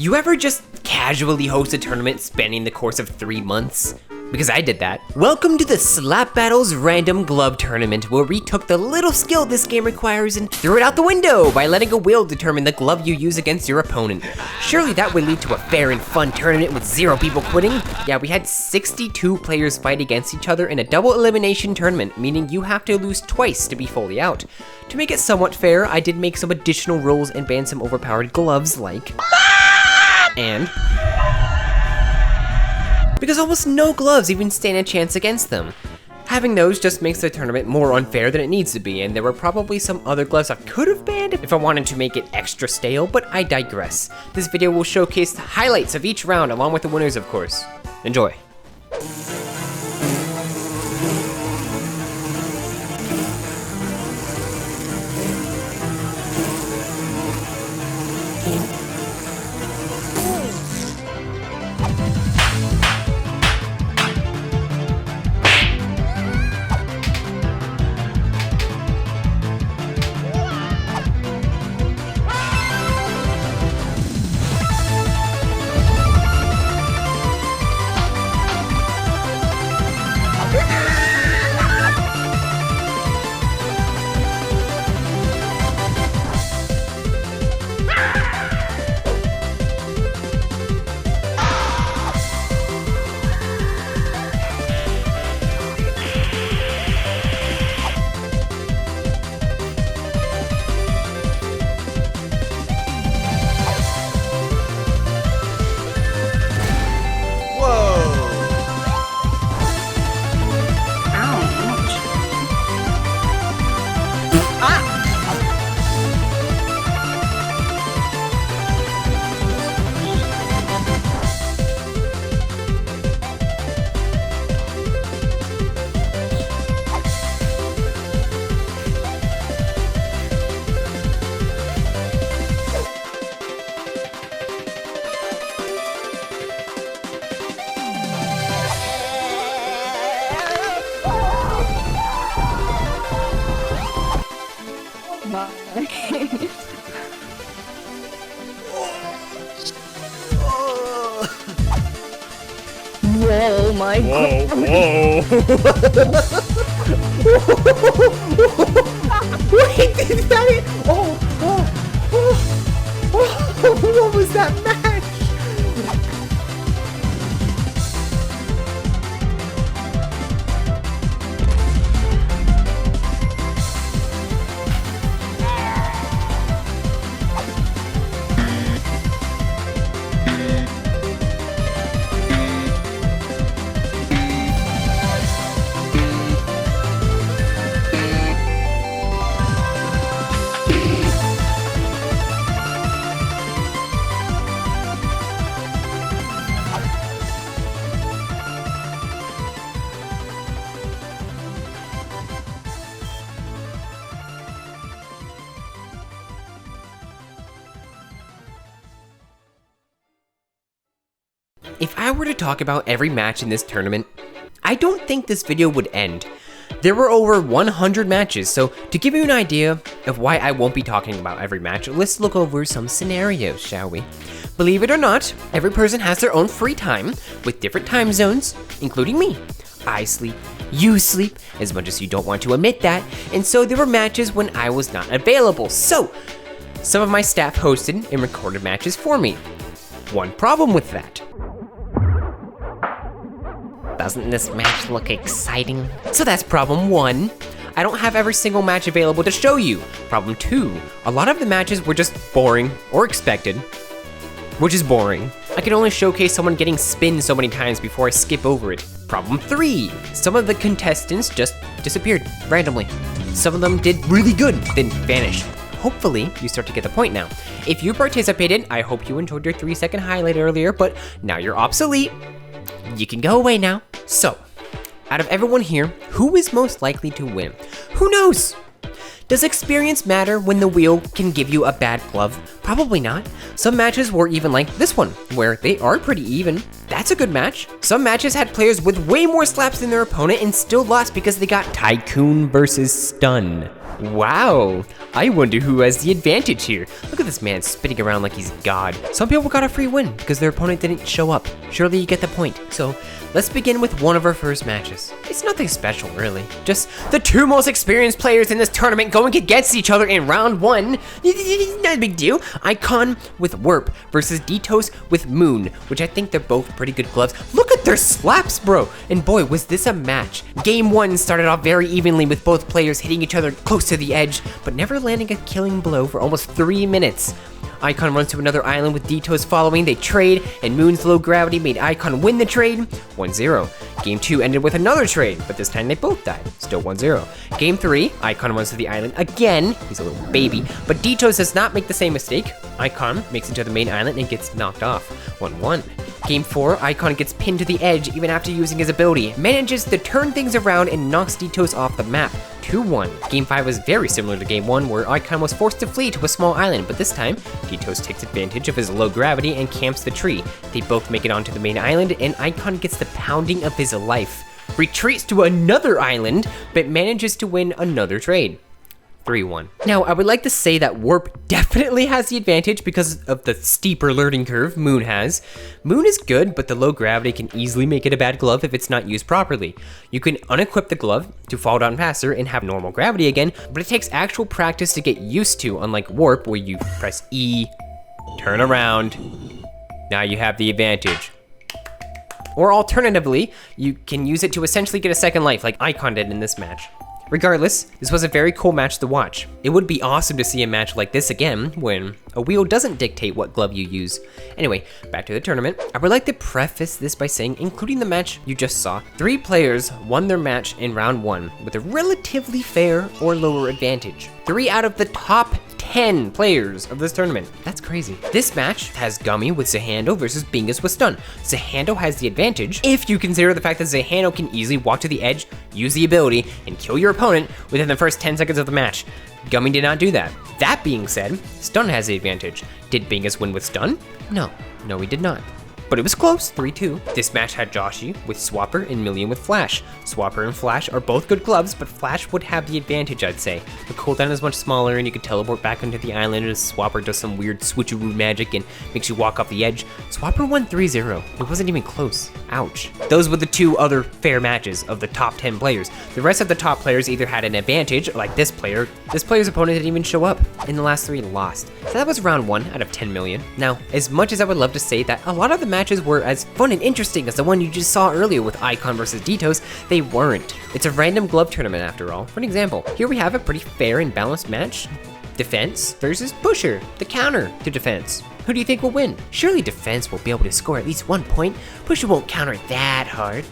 You ever just casually host a tournament spanning the course of 3 months? Because I did that. Welcome to the Slap Battles Random Glove Tournament, where we took the little skill this game requires and threw it out the window by letting a wheel determine the glove you use against your opponent. Surely that would lead to a fair and fun tournament with 0 people quitting? Yeah, we had 62 players fight against each other in a double elimination tournament, meaning you have to lose twice to be fully out. To make it somewhat fair, I did make some additional rules and ban some overpowered gloves like... and... because almost no gloves even stand a chance against them. Having those just makes the tournament more unfair than it needs to be, and there were probably some other gloves I could have banned if I wanted to make it extra stale, but I digress. This video will showcase the highlights of each round along with the winners, of course. Enjoy. Whoa, my God. Whoa. Wait, did that? What was that match? If I were to talk about every match in this tournament, I don't think this video would end. There were over 100 matches, so to give you an idea of why I won't be talking about every match, let's look over some scenarios, shall we? Believe it or not, every person has their own free time with different time zones, including me. I sleep, you sleep, as much as you don't want to admit that, and so there were matches when I was not available. So, some of my staff hosted and recorded matches for me. One problem with that. Doesn't this match look exciting? So that's problem 1. I don't have every single match available to show you. Problem 2, a lot of the matches were just boring or expected, which is boring. I can only showcase someone getting spin so many times before I skip over it. Problem 3, some of the contestants just disappeared randomly. Some of them did really good, then vanished. Hopefully, you start to get the point now. If you participated, I hope you enjoyed your 3-second highlight earlier, but now you're obsolete. You can go away now. So, out of everyone here, who is most likely to win? Who knows? Does experience matter when the wheel can give you a bad glove? Probably not. Some matches were even like this one, where they are pretty even. That's a good match. Some matches had players with way more slaps than their opponent and still lost because they got Tycoon versus Stun. Wow. I wonder who has the advantage here. Look at this man spinning around like he's God. Some people got a free win because their opponent didn't show up. Surely you get the point. So let's begin with one of our first matches. It's nothing special, really. Just the two most experienced players in this tournament going against each other in round one. Not a big deal. Icon with Warp versus Ditos with Moon, which I think they're both pretty good gloves. Look at their slaps, bro. And boy, was this a match. Game one started off very evenly with both players hitting each other close to the edge, but never landing a killing blow for almost 3 minutes. Icon runs to another island with Ditos following, they trade, and Moon's low gravity made Icon win the trade, 1-0. Game 2 ended with another trade, but this time they both died, still 1-0. Game 3, Icon runs to the island again, he's a little baby, but Ditos does not make the same mistake. Icon makes it to the main island and gets knocked off, 1-1. Game 4, Icon gets pinned to the edge even after using his ability, manages to turn things around and knocks Ditos off the map, 2-1. Game 5 was very similar to Game 1, where Icon was forced to flee to a small island, but this time, Ditos takes advantage of his low gravity and camps the tree. They both make it onto the main island, and Icon gets the pounding of his life. Retreats to another island, but manages to win another trade. 3-1. Now, I would like to say that Warp definitely has the advantage because of the steeper learning curve Moon has. Moon is good, but the low gravity can easily make it a bad glove if it's not used properly. You can unequip the glove to fall down faster and have normal gravity again, but it takes actual practice to get used to, unlike Warp, where you press E, turn around, now you have the advantage. Or alternatively, you can use it to essentially get a second life like Icon did in this match. Regardless, this was a very cool match to watch. It would be awesome to see a match like this again, when a wheel doesn't dictate what glove you use. Anyway, back to the tournament. I would like to preface this by saying, including the match you just saw, 3 players won their match in round 1 with a relatively fair or lower advantage. 3 out of the top 10 players of this tournament. That's crazy. This match has Gummy with Zahando versus Bingus with Stun. Zahando has the advantage if you consider the fact that Zahando can easily walk to the edge, use the ability, and kill your opponent within the first 10 seconds of the match. Gummy did not do that. That being said, Stun has the advantage. Did Bingus win with Stun? No, he did not. But it was close, 3-2. This match had Joshi with Swapper and Million with Flash. Swapper and Flash are both good gloves, but Flash would have the advantage, I'd say. The cooldown is much smaller and you can teleport back onto the island as Swapper does some weird switcheroo magic and makes you walk off the edge. Swapper won 3-0. It wasn't even close. Ouch. Those were the 2 other fair matches of the top 10 players. The rest of the top players either had an advantage, like this player. This player's opponent didn't even show up, and the last 3 lost. So that was round 1 out of 10 million. Now, as much as I would love to say that a lot of the matches were as fun and interesting as the one you just saw earlier with Icon versus Ditos, they weren't. It's a random glove tournament after all. For an example, here we have a pretty fair and balanced match. Defense versus Pusher, the counter to defense. Who do you think will win? Surely defense will be able to score at least 1 point. Pusher won't counter that hard,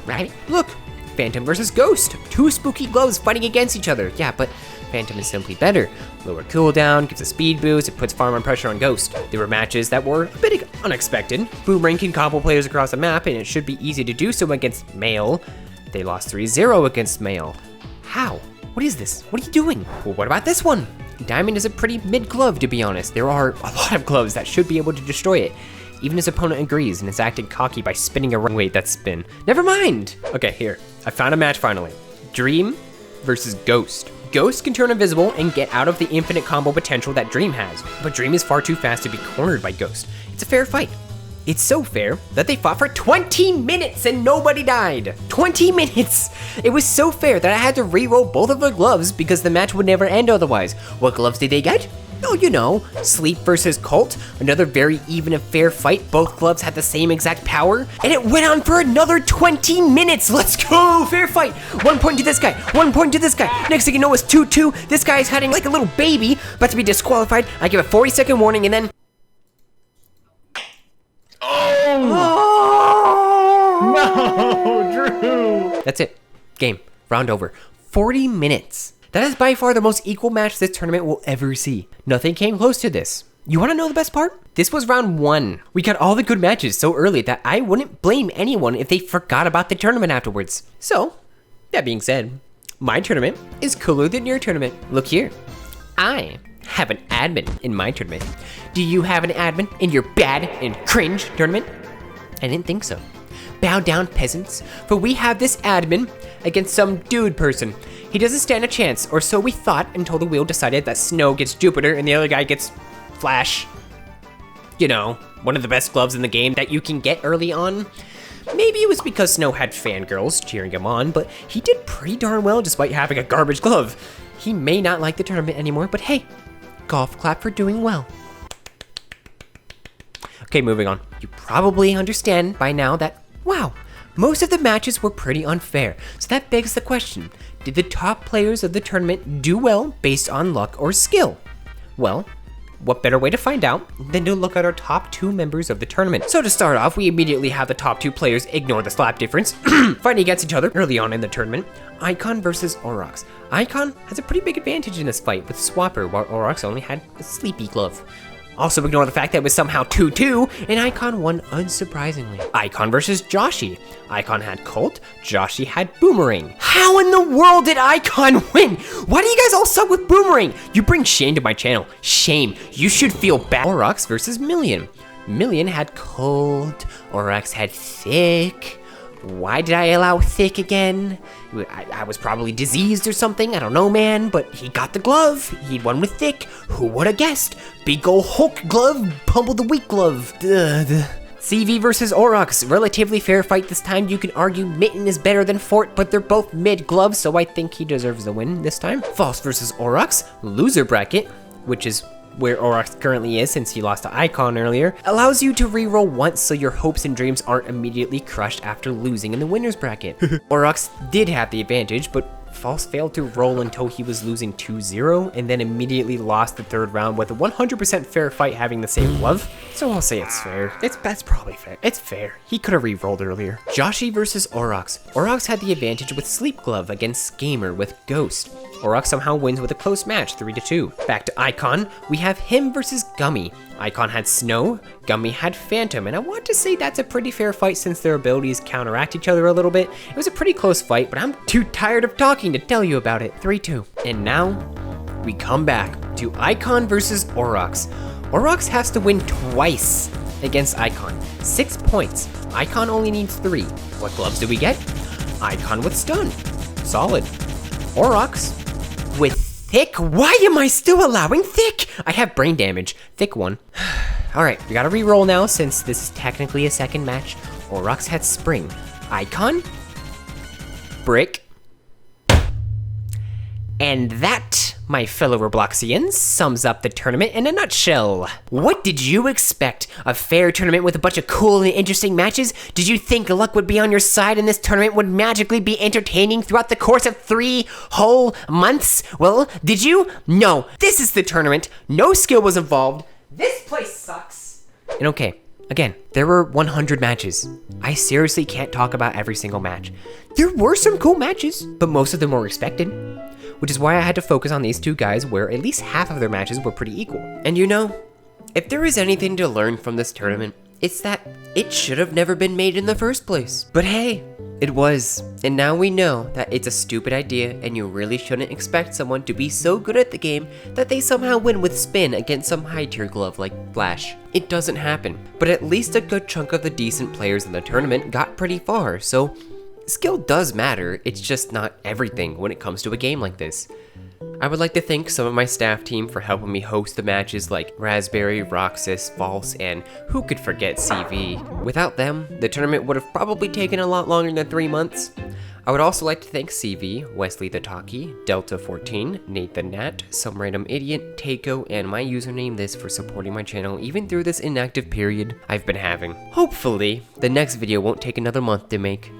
right? Look, Phantom versus Ghost. 2 spooky gloves fighting against each other. Yeah, but Phantom is simply better. Lower cooldown, gives a speed boost, it puts far more pressure on Ghost. There were matches that were a bit unexpected. Boomerang can combo players across the map, and it should be easy to do so against Mail. They lost 3-0 against Mail. How? What is this? What are you doing? Well, what about this one? Diamond is a pretty mid glove, to be honest. There are a lot of gloves that should be able to destroy it. Even his opponent agrees and is acting cocky by spinning around. Wait, that's spin. Never mind. Okay, here. I found a match finally. Dream versus Ghost. Ghost can turn invisible and get out of the infinite combo potential that Dream has, but Dream is far too fast to be cornered by Ghost. It's a fair fight. It's so fair that they fought for 20 minutes and nobody died. 20 minutes! It was so fair that I had to re-roll both of their gloves because the match would never end otherwise. What gloves did they get? Oh, you know, Sleep versus Colt, another very even and fair fight. Both gloves had the same exact power, and it went on for another 20 minutes. Let's go, fair fight. 1 point to this guy, 1 point to this guy. Next thing you know, it's 2-2. This guy is hiding like a little baby, about to be disqualified. I give a 40-second warning, and then... No, Drew! That's it. Game. Round over. 40 minutes. That is by far the most equal match this tournament will ever see. Nothing came close to this. You want to know the best part? This was round 1. We got all the good matches so early that I wouldn't blame anyone if they forgot about the tournament afterwards. So, that being said, my tournament is cooler than your tournament. Look here. I have an admin in my tournament. Do you have an admin in your bad and cringe tournament? I didn't think so. bow down, peasants, for we have this admin against some dude person. He doesn't stand a chance, or so we thought until the wheel decided that Snow gets Jupiter and the other guy gets Flash. You know, one of the best gloves in the game that you can get early on. Maybe it was because Snow had fangirls cheering him on, but he did pretty darn well despite having a garbage glove. He may not like the tournament anymore, but hey, golf clap for doing well. Okay, moving on. You probably understand by now that, wow, most of the matches were pretty unfair. So that begs the question, did the top players of the tournament do well based on luck or skill? Well, what better way to find out than to look at our top 2 members of the tournament. So to start off, we immediately have the top 2 players ignore the slap difference, fighting against each other early on in the tournament. Icon versus Aurochs. Icon has a pretty big advantage in this fight with Swapper, while Aurochs only had a sleepy glove. Also ignore the fact that it was somehow 2-2, and Icon won unsurprisingly. Icon versus Joshi. Icon had Colt, Joshi had Boomerang. How in the world did Icon win? Why do you guys all suck with Boomerang? You bring shame to my channel. Shame. You should feel bad. Aurochs versus Million. Million had Colt, Aurochs had Thick. Why did I allow Thick again? I was probably diseased or something, I don't know, man, but he got the glove. He won with Thick. Who would have guessed? Big ol' Hulk glove, Pummel the weak glove. CV versus Aurochs. Relatively fair fight this time. You can argue Mitten is better than Fort, but they're both mid gloves, so I think he deserves the win this time. False versus Aurochs. Loser bracket, which is where Aurochs currently is since he lost to Icon earlier, allows you to reroll once so your hopes and dreams aren't immediately crushed after losing in the winner's bracket. Aurochs did have the advantage, but False failed to roll until he was losing 2-0 and then immediately lost the 3rd round with a 100% fair fight having the same glove. So I'll say it's fair. That's probably fair. It's fair. He could have re-rolled earlier. Joshi versus Aurochs. Aurochs had the advantage with Sleep Glove against Gamer with Ghost. Aurochs somehow wins with a close match, 3-2. Back to Icon, we have him versus Gummy. Icon had Snow, Gummy had Phantom, and I want to say that's a pretty fair fight since their abilities counteract each other a little bit. It was a pretty close fight, but I'm too tired of talking to tell you about it. 3-2. And now, we come back to Icon versus Aurochs. Aurochs has to win twice against Icon. 6 points. Icon only needs 3. What gloves do we get? Icon with Stun. Solid. Aurochs with Thick? Why am I still allowing Thick? I have brain damage. Thick won. Alright, we gotta re-roll now since this is technically a second match. Aurochs had Spring. Icon? Brick. And that, my fellow Robloxians, sums up the tournament in a nutshell. What did you expect? A fair tournament with a bunch of cool and interesting matches? Did you think luck would be on your side and this tournament would magically be entertaining throughout the course of 3 whole months? Well, did you? No. This is the tournament. No skill was involved. This place sucks. And okay, again, there were 100 matches. I seriously can't talk about every single match. There were some cool matches, but most of them were expected. Which is why I had to focus on these 2 guys where at least half of their matches were pretty equal. And you know, if there is anything to learn from this tournament, it's that it should have never been made in the first place. But hey, it was. And now we know that it's a stupid idea and you really shouldn't expect someone to be so good at the game that they somehow win with spin against some high tier glove like Flash. It doesn't happen. But at least a good chunk of the decent players in the tournament got pretty far, so skill does matter, it's just not everything when it comes to a game like this. I would like to thank some of my staff team for helping me host the matches like Raspberry, Roxas, False, and who could forget CV. Without them, the tournament would have probably taken a lot longer than 3 months. I would also like to thank CV, Wesley the Talkie, Delta14, Nate the Nat, Some Random Idiot, Takeo, and my username This for supporting my channel even through this inactive period I've been having. Hopefully, the next video won't take another month to make.